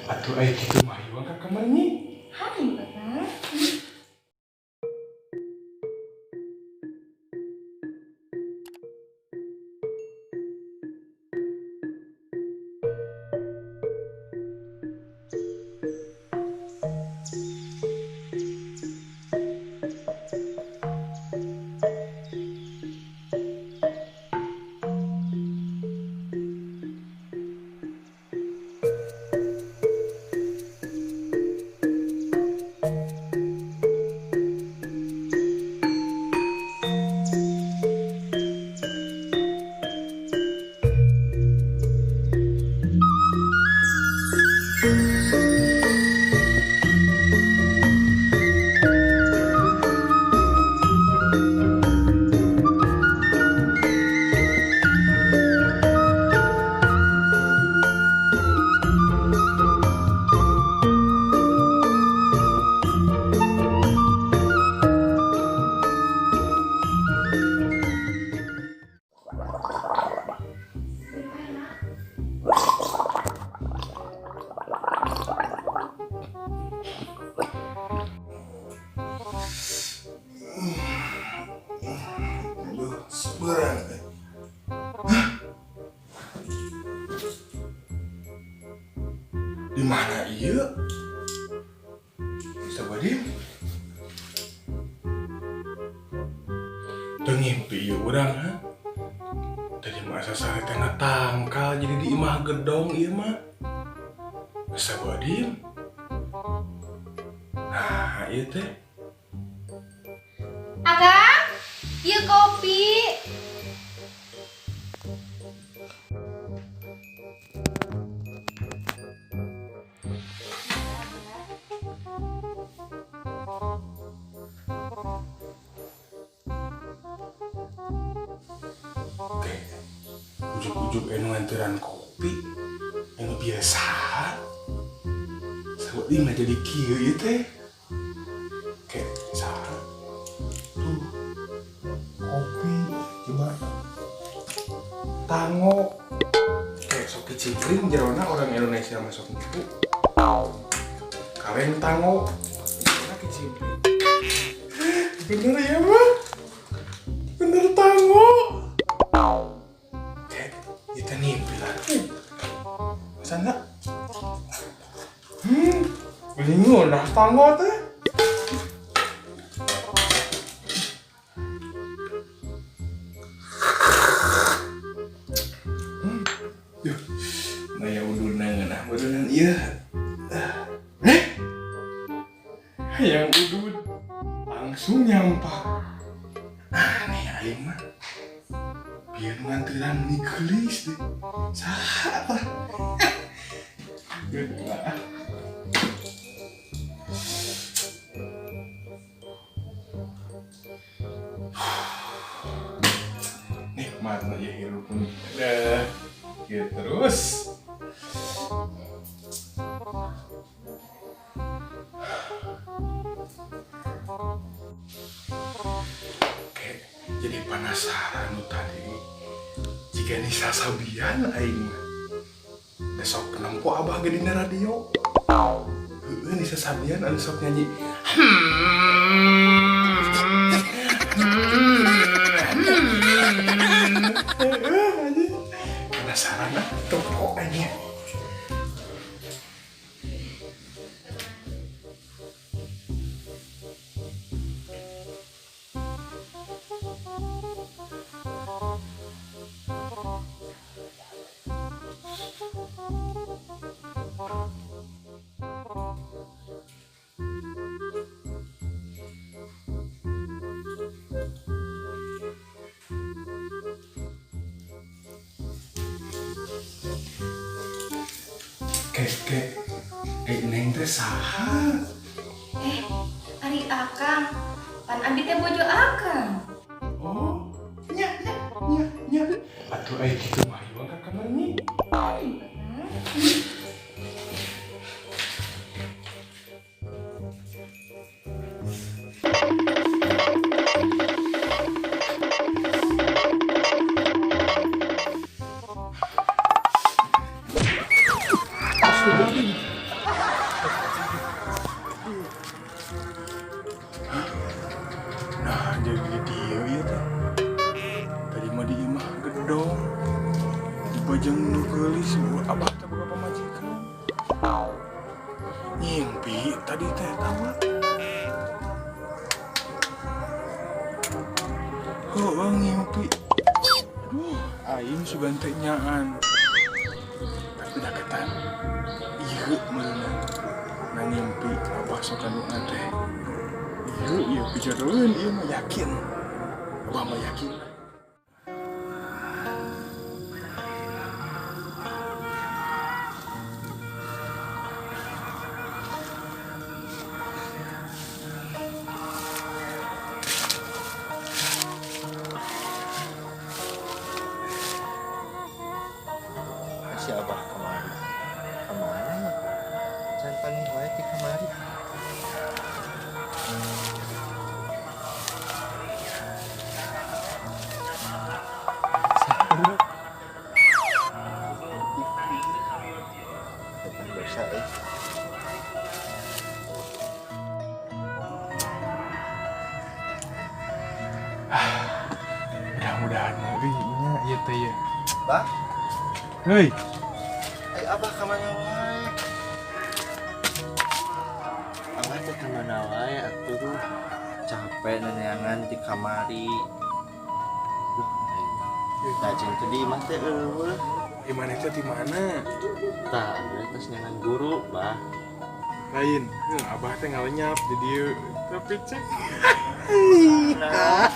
Atuh aya kitu mah ieu ka kamar nyi. Hai, Bapak. Aduh, seberang. Di mana ieu? Sabadim. Teu ngimpi ieu urang ha. Tadi masa saretena tangkal jadi di imah gedong ieu mah. Sabadim. Nah, ieu teh. Akang, ieu kopi. Teh, ujuk-ujuk enu nganteran kopi. Enu biasa. Sabadim mah jadi kieu ieu teh. Kayak saha? Tuh. Kopi coba tango kayak sok kicimpring jerona orang Indonesia masuk itu kalian tango jerona kicimpring bener ya mah bener tango kayak kita ngimpi lagi sana bingung dah tango teh. Yuh, naya udunan ngeunah udunan ieu. Hayang udud langsung nyampah. Aneh aing mah. Biar nganteran ni geulis deh. Saha tah? Geuleuh. Nikmat mah ya hirup pun. Dah. Gitu terus. Oke, jadi penasaran lu tadi. Jika Nisa Sabian aing mah. Besok nempo abah ge dina radio. Heueuh Nisa Sabian anu sok nyanyi. Penasaran ah, tepok aja. Kek, neng teh saha? Ari Akang. Pan abi teh bojo Akang. Oh, nya. Atuh aya kitu mah ieu ka kamar nyi. Hai, Bapak. Ngimpi tadi teh tawa. Oh, ngimpi. Aduh, aing sugan teh nyaan. Tapi daketan. Ieu meunang. Nah ngimpi abah sok anu teh. Ieu pijadoeun ieu mah yakin. Abah mah yakin. Si abah kemari. Kemana mah? Jangan panggil wae ti kemari. Depan dosa Mudah-mudahan nya ieu teh ya. Bah, Heuy, abah kemana wae? Abah teh kemana wae atuh? Capek neneangan di kamari. Rajin teh di imah teh eueuh. gimana teh di mana? Tah, atas nyangan guru, bah. Lain, abah teh ngalenyap di dieu. Tapi cek. Nah,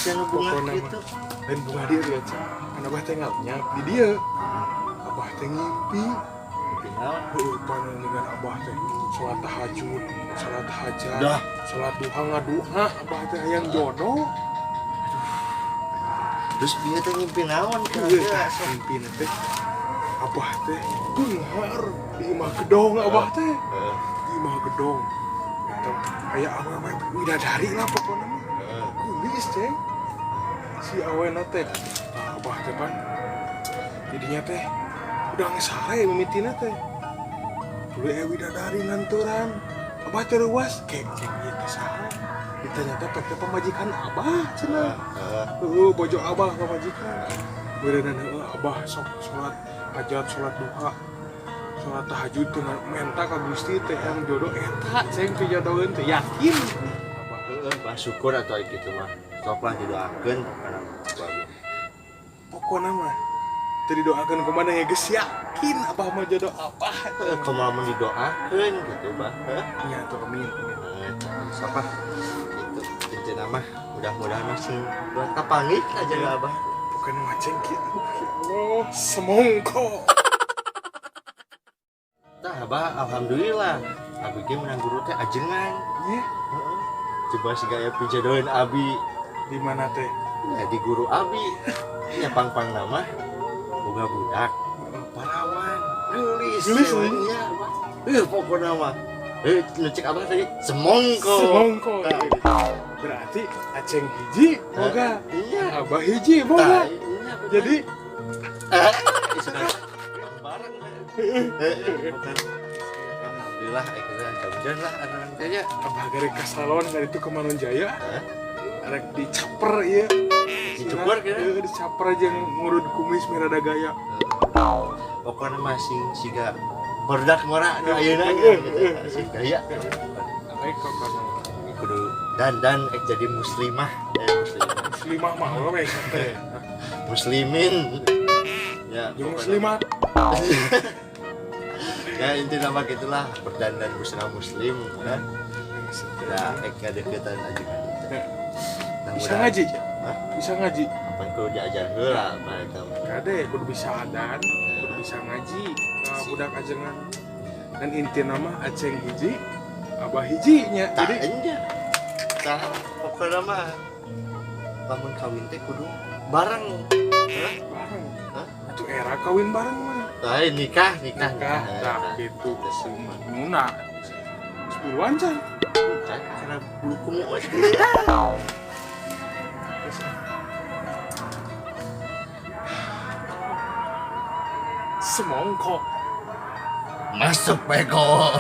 jangan bunga Pokona mah. gitu. Lain bunga dia lihat cek. Kan abah teh ngalenyap di dieu. Abah teh ngimpi. Tinggal Panen dengan abah teh sholat tahajud, sholat hajat, Dah. sholat duha ngaduha, abah teh yang jodoh. terus dia teh ngimpi naon Iya, kira-kira. mimpi teh abah teh benghar di imah gedong abah teh, Heeh. di imah gedong. Itu aya awewe widadari lah pokoknya mah. Heeh. Kulis ceng si awena teh, abah teh pan jadinya teh udah ngesare mimitina teh. Dulu widadari nganturan, abah teh ruas kayak ieu teh saha? Ditanya teh pek teh pamajikan abah cenah. Bojo abah pamajikan. Berenang abah sok sholat hajat, sholat duha, sholat tahajud teh menta ka Gusti teh yang jodoh eta ceng pijodoheun teh yakin. Abah Heeh, bah syukur atau gitu mah. Sok lah didoakeun karena bagus. pokona mah teu didoakeun kumaha ya geus yakin abah mah jodoh abah. Kumaha mun didoakeun gitu, bah. Heeh. Nya tuh amin. Sok lah. Gitu. Intina mah mudah-mudahan masih buat kapangit aja lah, abah. Bukan maceng kieu. Ya Allah, semongko. Tah, abah alhamdulillah. Abi ge menang guru teh ajengan. Nya Heeh. Coba si gaya pijadoeun abi. di mana teh? Ya di guru abi. Ya pang-pang nama boga budak parawan gelis Geulis, ya Abah. Pokoknya mah ngecek abah tadi semongko. Semongko. Tah, Berarti aceng hiji boga, iya. abah hiji Tah, boga. iya, bener. Jadi Sudah bareng. Bukan. Alhamdulillah akhirnya mudah lah anak-anak aja. abah gari ka salon dari itu ke Manunjaya, Hah? arek dicaper ieu. Dicukur kira? Dicaper aja ngurut kumis mirada gaya. Pokoknya masing siga berdak ngora nu ayeuna Heeh, gitu. Sing gaya. Baik kok kana. Kudu dan jadi muslimah Muslimah mah we teh. muslimin ya Jeung pokoknya. muslimat. Ya inti nama gitulah berdandan busana muslim kan ya ada deketan aja kan Bisa ngaji? Hah? Bisa ngaji? apa yang kudu diajar heula mereka Kade kudu bisa adan, kudu bisa ngaji. Nah, budak ajengan. Dan inti nama aceng hiji, abah hijinya. tak Jadi aja tak pokoknya mah lamun kawin teh kudu bareng. Hah? bareng. Hah? Itu era kawin bareng mah. Nikah Nah, nah gitu semununa. 10-an can. karena bulu kumu Semongkok. masuk beko